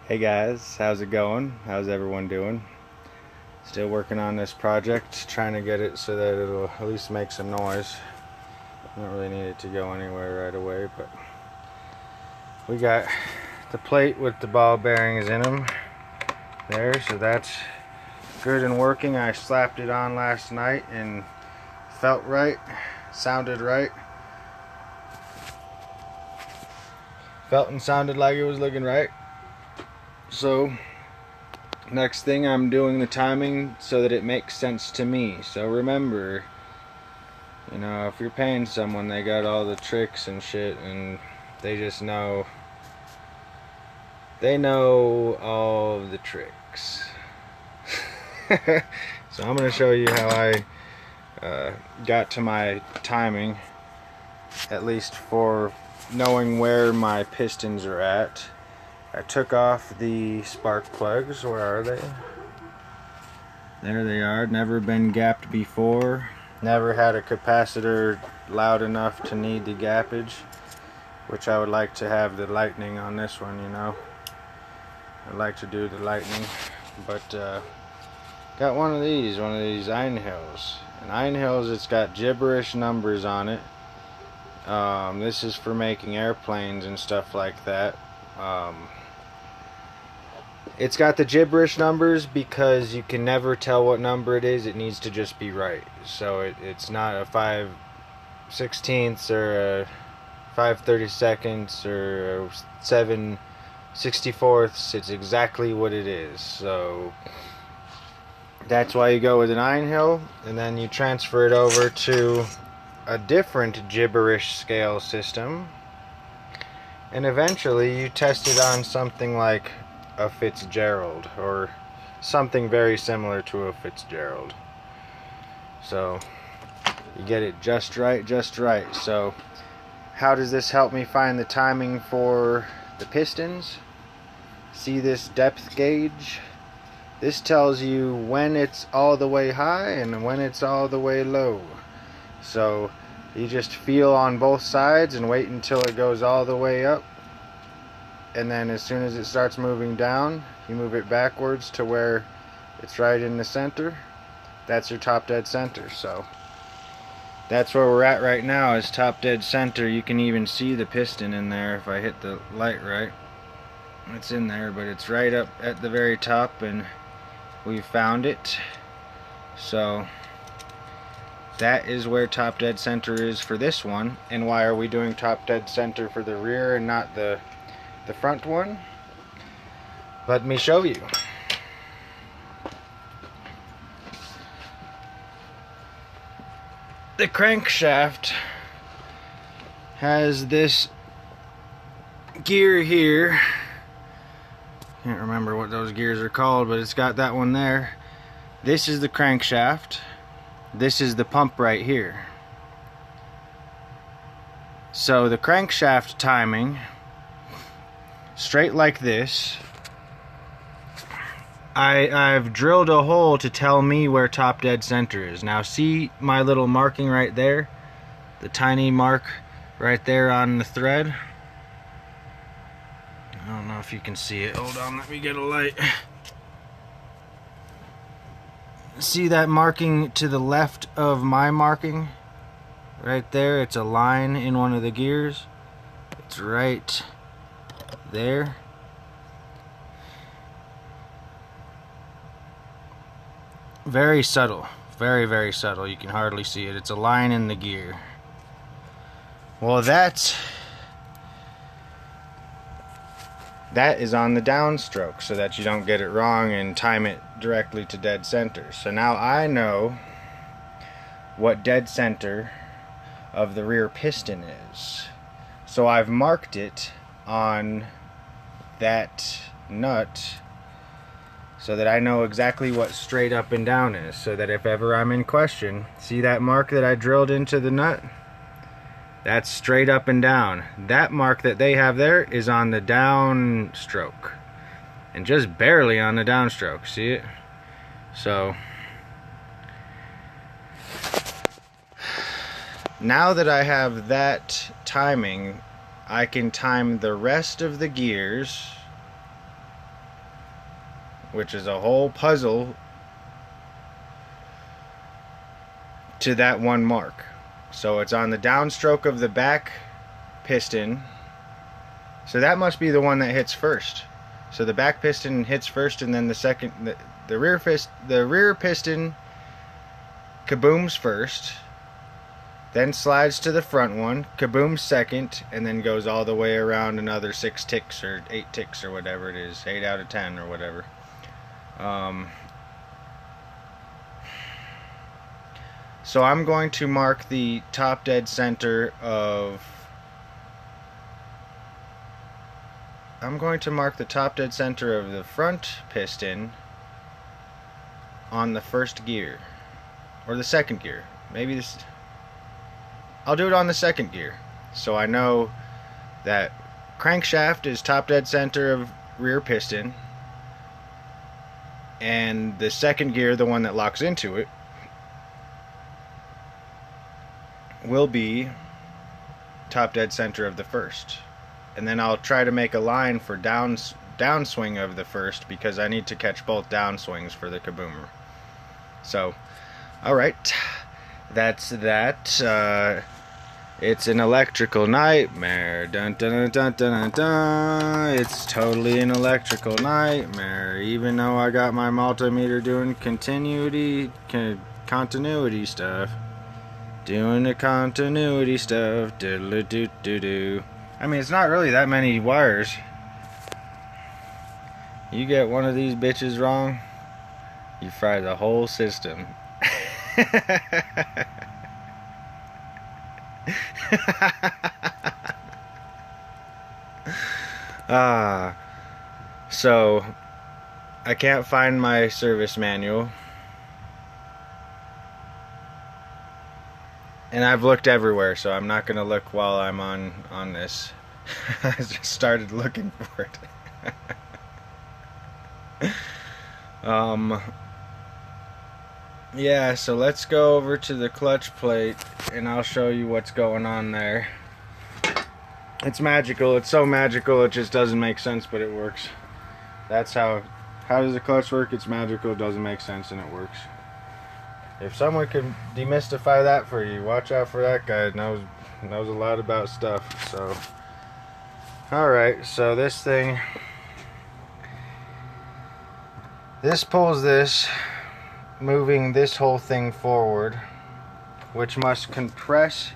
Hey guys, how's it going? How's everyone doing? Still working on this project, trying to get it so that it'll at least make some noise. Don't really need it to go anywhere right away, but we got the plate with the ball bearings in them there, so that's good and working. I slapped it on last night and felt right, sounded right. Felt and sounded like it was looking right. So next thing, I'm doing the timing so that it makes sense to me. So remember, you know, if you're paying someone, they got all the tricks and shit, and they just know, they know all the tricks. So I'm going to show you how I got to my timing, at least for knowing where my pistons are at. I took off the spark plugs. Where are they? There they are. Never been gapped before. Never had a capacitor loud enough to need the gappage, which I would like to have the lightning on this one, you know. I'd like to do the lightning, but got one of these Ironheads. And Ironheads, it's got gibberish numbers on it. This is for making airplanes and stuff like that. It's got the gibberish numbers because you can never tell what number it is. It needs to just be right. So it's not a 5/16 or a 5/32 or a 7/64. It's exactly what it is. So that's why you go with an Ironhead, and then you transfer it over to a different gibberish scale system, and eventually you test it on something like a Fitzgerald or something very similar to a Fitzgerald. So you get it just right. So how does this help me find the timing for the pistons? See this depth gauge? This tells you when it's all the way high and when it's all the way low. So you just feel on both sides and wait until it goes all the way up. And then as soon as it starts moving down, you move it backwards to where it's right in the center. That's your top dead center. So that's where we're at right now, is top dead center. You can even see the piston in there if I hit the light right. It's in there, but it's right up at the very top, and we found it. So that is where top dead center is for this one. And why are we doing top dead center for the rear and not the front one? Let me show you. The crankshaft has this gear here. Can't remember what those gears are called, but it's got that one there. This is the crankshaft. This is the pump right here. So the crankshaft timing, straight like this, I've drilled a hole to tell me where top dead center is. Now see my little marking right there? The tiny mark right there on the thread? I don't know if you can see it. Hold on, let me get a light. See that marking to the left of my marking? Right there, it's a line in one of the gears. It's right there. Very subtle, very subtle. You can hardly see it. It's a line in the gear. Well, that is on the downstroke, so that you don't get it wrong and time it directly to dead center. So now I know what dead center of the rear piston is. So I've marked it on that nut so that I know exactly what straight up and down is, so that if ever I'm in question, see that mark that I drilled into the nut? That's straight up and down. That mark that they have there is on the downstroke, and just barely on the downstroke. See it? So now that I have that timing, I can time the rest of the gears which is a whole puzzle to that one mark. So it's on the downstroke of the back piston. So that must be the one that hits first. So the back piston hits first, and then the rear piston kabooms first, then slides to the front one, kabooms second, and then goes all the way around another 6 ticks or 8 ticks or whatever it is, 8 out of 10 or whatever. So I'm going to mark the top dead center of the front piston on the first gear, or the second gear. Maybe this, I'll do it on the second gear, so I know that crankshaft is top dead center of rear piston, and the second gear, the one that locks into it, will be top dead center of the first. And then I'll try to make a line for downswing of the first, because I need to catch both downswings for the kaboomer. So, alright, that's that. It's an electrical nightmare. Dun dun dun dun dun dun. It's totally an electrical nightmare. Even though I got my multimeter doing continuity stuff. Doing the continuity stuff. Diddle-doo-doo-doo. I mean, it's not really that many wires. You get one of these bitches wrong, you fry the whole system. So I can't find my service manual. And I've looked everywhere, so I'm not going to look while I'm on this. I just started looking for it. Yeah, so let's go over to the clutch plate, and I'll show you what's going on there. It's magical. It's so magical, it just doesn't make sense, but it works. That's how does the clutch work? It's magical, it doesn't make sense, and it works. If someone could demystify that for you, watch out for that guy. Knows a lot about stuff. So, alright, so this pulls this, moving this whole thing forward, which must compress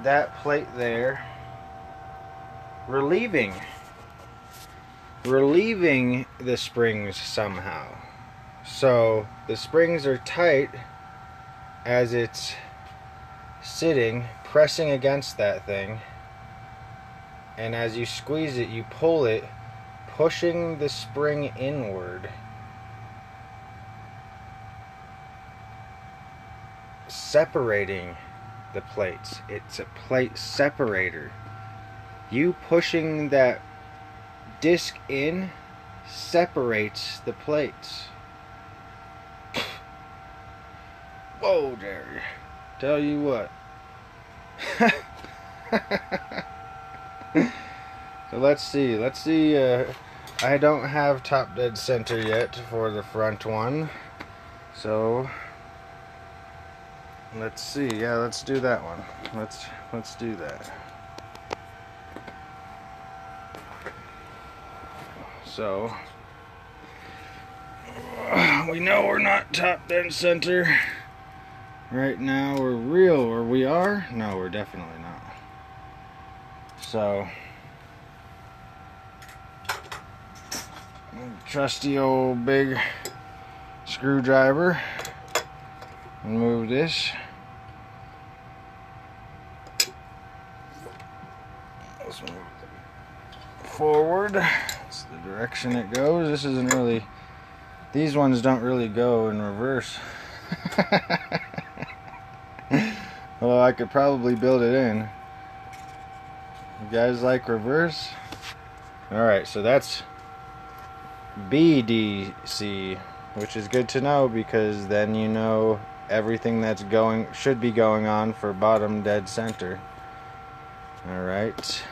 that plate there, relieving the springs somehow. So the springs are tight as it's sitting, pressing against that thing, and as you squeeze it, you pull it, pushing the spring inward, separating the plates. It's a plate separator. You pushing that disc in separates the plates. Whoa, Jerry. Tell you what. So let's see. I don't have top dead center yet for the front one. So let's see. Yeah, let's do that one. Let's do that. So we know we're not top dead center right now. We are? No, we're definitely not. So trusty old big screwdriver, and move this. Let's move it forward. That's the direction it goes. This isn't really, these ones don't really go in reverse. Although I could probably build it in. You guys like reverse? Alright, so that's BDC, which is good to know, because then you know everything that's should be going on for bottom dead center. Alright.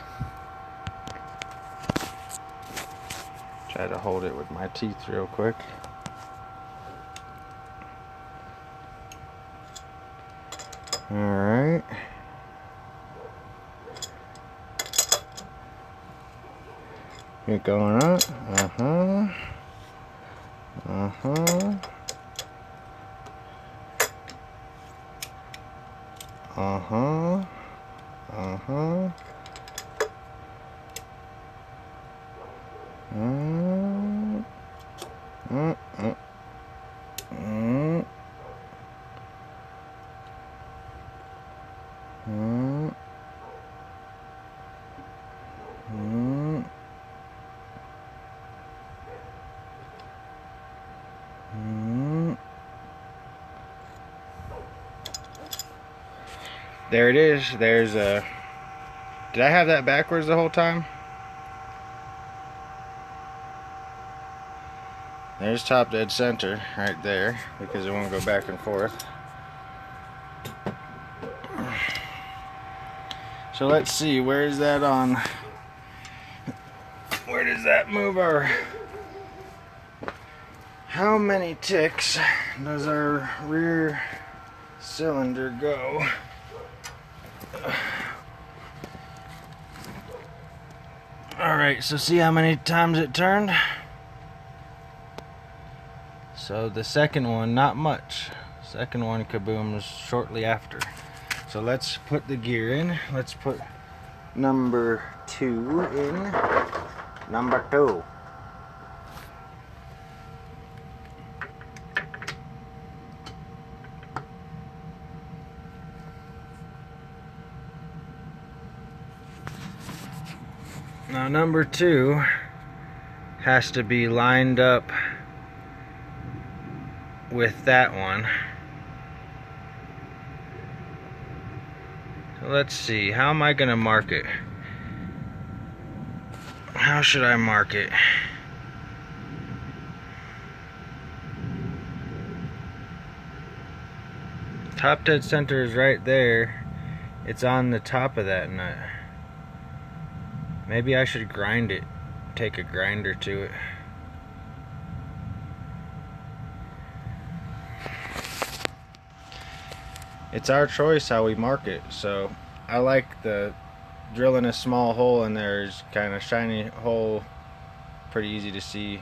Try to hold it with my teeth real quick. Alright. You're going up. Uh-huh. Uh-huh. Uh-huh. Uh-huh. There it is. There's a... Did I have that backwards the whole time? There's top dead center right there, because it won't go back and forth. So let's see, where is that on? Where does that move our... How many ticks does our rear cylinder go? Alright, so see how many times it turned? So the second one, not much. Second one kabooms shortly after. So let's put the gear in. Let's put number 2 in. Number 2. Now number 2 has to be lined up with that one. So let's see, how am I gonna mark it? How should I mark it? Top dead center is right there. It's on the top of that nut. Maybe I should grind it. Take a grinder to it. It's our choice how we mark it. So I like the drilling a small hole in there, is kind of shiny hole, pretty easy to see.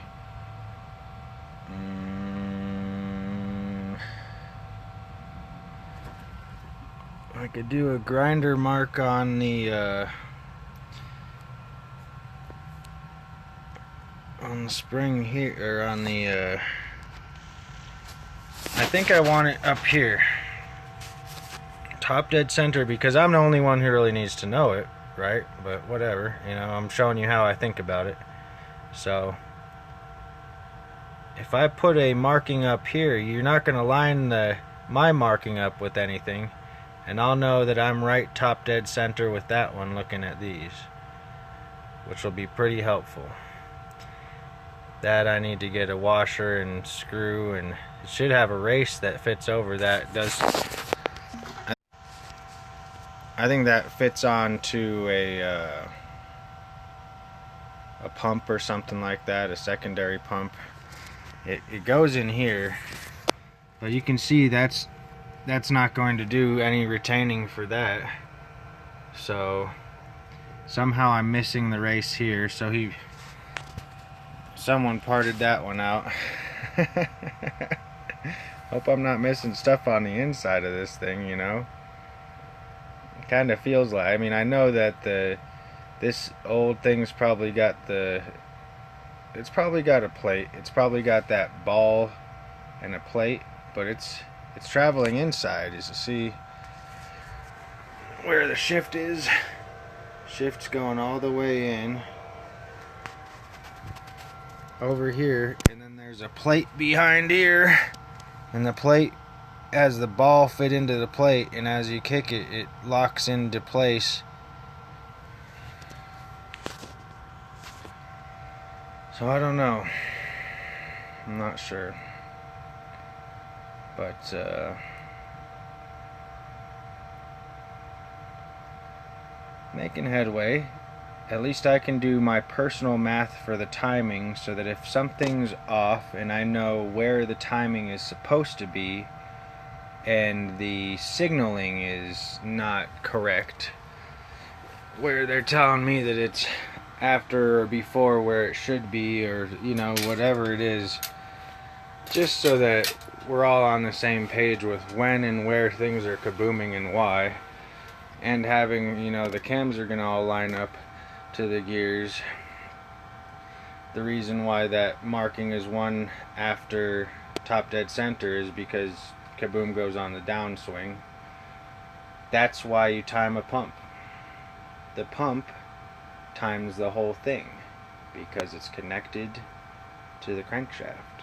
I could do a grinder mark on the spring here, or on the I think I want it up here, top dead center, because I'm the only one who really needs to know it, right? But whatever, you know, I'm showing you how I think about it. So if I put a marking up here, you're not going to line my marking up with anything, and I'll know that I'm right top dead center with that one looking at these, which will be pretty helpful. That I need to get a washer and screw, and it should have a race that fits over that. Does I think that fits onto a pump or something like that, a secondary pump. It goes in here, but you can see that's not going to do any retaining for that. So somehow I'm missing the race here, so someone parted that one out. Hope I'm not missing stuff on the inside of this thing, you know. It kind of feels like, I mean, I know that this old thing's probably got it's probably got a plate. It's probably got that ball and a plate, but it's traveling inside. As you see where the shift is, shift's going all the way in over here, and then there's a plate behind here, and the plate, as the ball fit into the plate, and as you kick it, it locks into place. So I don't know, I'm not sure, but making headway. at least I can do my personal math for the timing, so that if something's off and I know where the timing is supposed to be and the signaling is not correct, where they're telling me that it's after or before where it should be, or whatever it is, just so that we're all on the same page with when and where things are kabooming and why, and having the cams are gonna all line up to the gears. The reason why that marking is one after top dead center is because kaboom goes on the downswing. That's why you time a pump. The pump times the whole thing because it's connected to the crankshaft.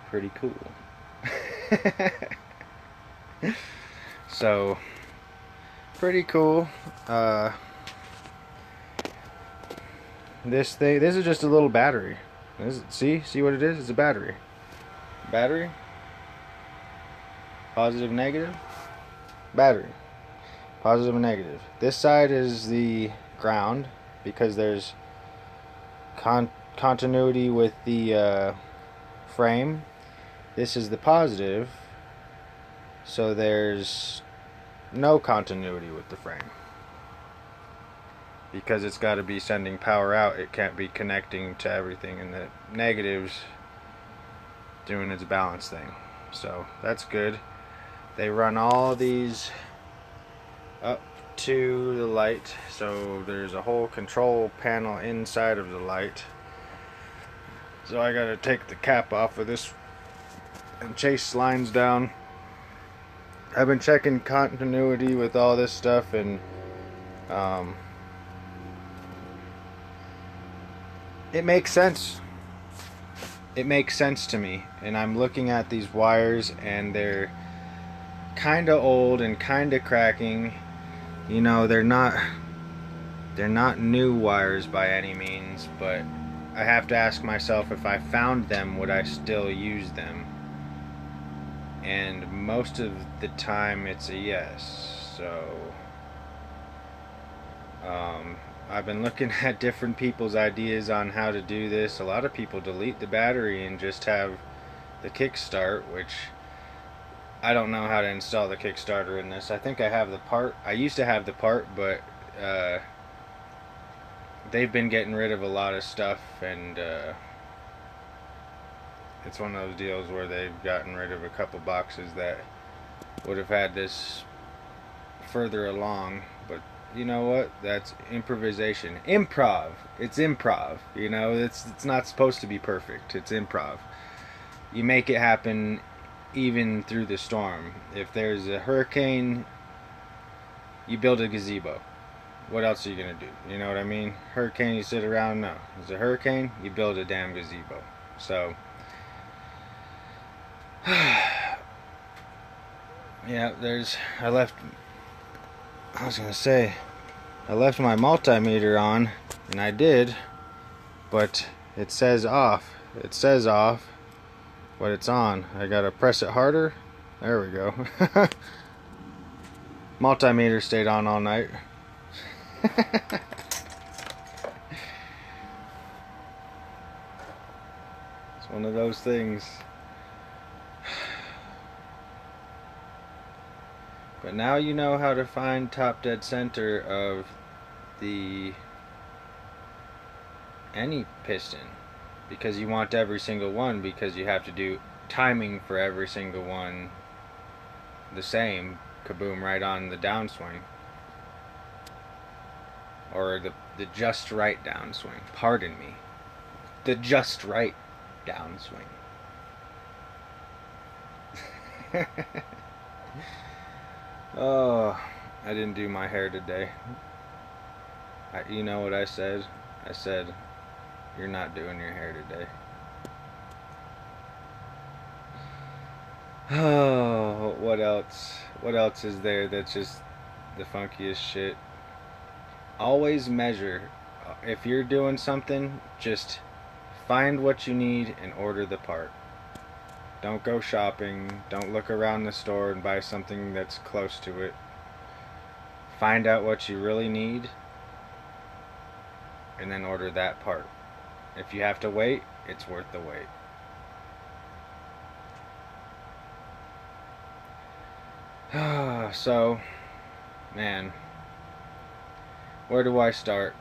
Pretty cool. So, pretty cool. This is just a little battery. See what it is? It's a battery. Battery. Positive, negative. Battery. Positive and negative. This side is the ground because there's continuity with the frame. This is the positive, so there's no continuity with the frame because it's got to be sending power out. It can't be connecting to everything, and the negative's doing its balance thing. So that's good. They run all these up to the light, so there's a whole control panel inside of the light. So I gotta take the cap off of this and chase lines down. I've been checking continuity with all this stuff, and it makes sense. It makes sense to me, and I'm looking at these wires and they're kinda old and kinda cracking. They're not new wires by any means, but I have to ask myself, if I found them, would I still use them? And most of the time it's a yes. So I've been looking at different people's ideas on how to do this. A lot of people delete the battery and just have the kickstart, which I don't know how to install the Kickstarter in this. I think I have the part. I used to have the part, but they've been getting rid of a lot of stuff, and it's one of those deals where they've gotten rid of a couple boxes that would have had this further along. But you know what? That's improvisation. Improv. It's improv. It's not supposed to be perfect. It's improv. You make it happen even through the storm. If there's a hurricane, you build a gazebo. What else are you gonna do? You know what I mean? Hurricane, you sit around? No. There's a hurricane, you build a damn gazebo. So yeah, I left my multimeter on, and I did, but it says off. It says off, but it's on. I gotta press it harder. There we go. Multimeter stayed on all night. It's one of those things. But now you know how to find top dead center of any piston, because you want every single one, because you have to do timing for every single one the same. Kaboom, right on the downswing, or the just right downswing. Pardon me, the just right downswing. Oh, I didn't do my hair today. You know what I said? I said, you're not doing your hair today. Oh, what else? What else is there that's just the funkiest shit? Always measure. If you're doing something, just find what you need and order the part. Don't go shopping. Don't look around the store and buy something that's close to it. Find out what you really need and then order that part. If you have to wait, it's worth the wait. So, man, where do I start?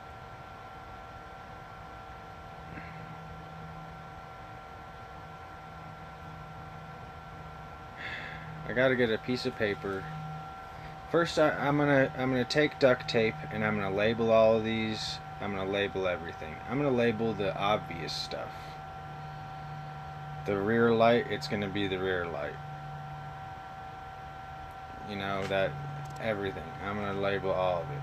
I gotta get a piece of paper. First, I'm gonna take duct tape and I'm gonna label all of these. I'm gonna label everything. I'm gonna label the obvious stuff. The rear light, it's gonna be the rear light. You know, that everything. I'm gonna label all of it.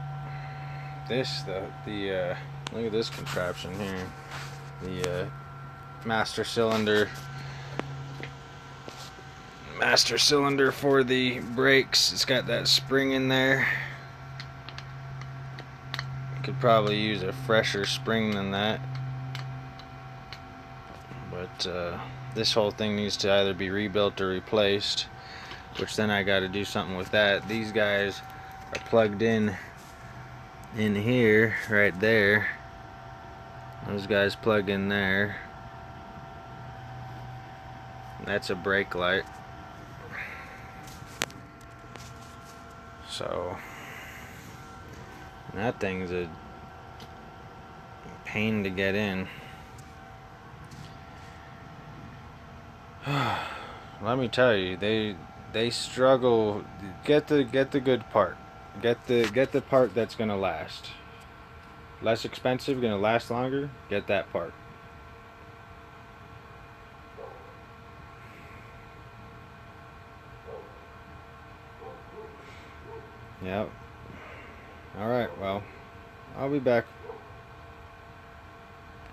This look at this contraption here. The master cylinder for the brakes. It's got that spring in there. Could probably use a fresher spring than that, but this whole thing needs to either be rebuilt or replaced, which then I got to do something with that. These guys are plugged in here, right there. Those guys plug in there. That's a brake light. So that thing's a pain to get in. Let me tell you, they struggle. Get the good part. Get the part that's gonna last. Less expensive, gonna last longer. Get that part. Yep. Alright, well, I'll be back.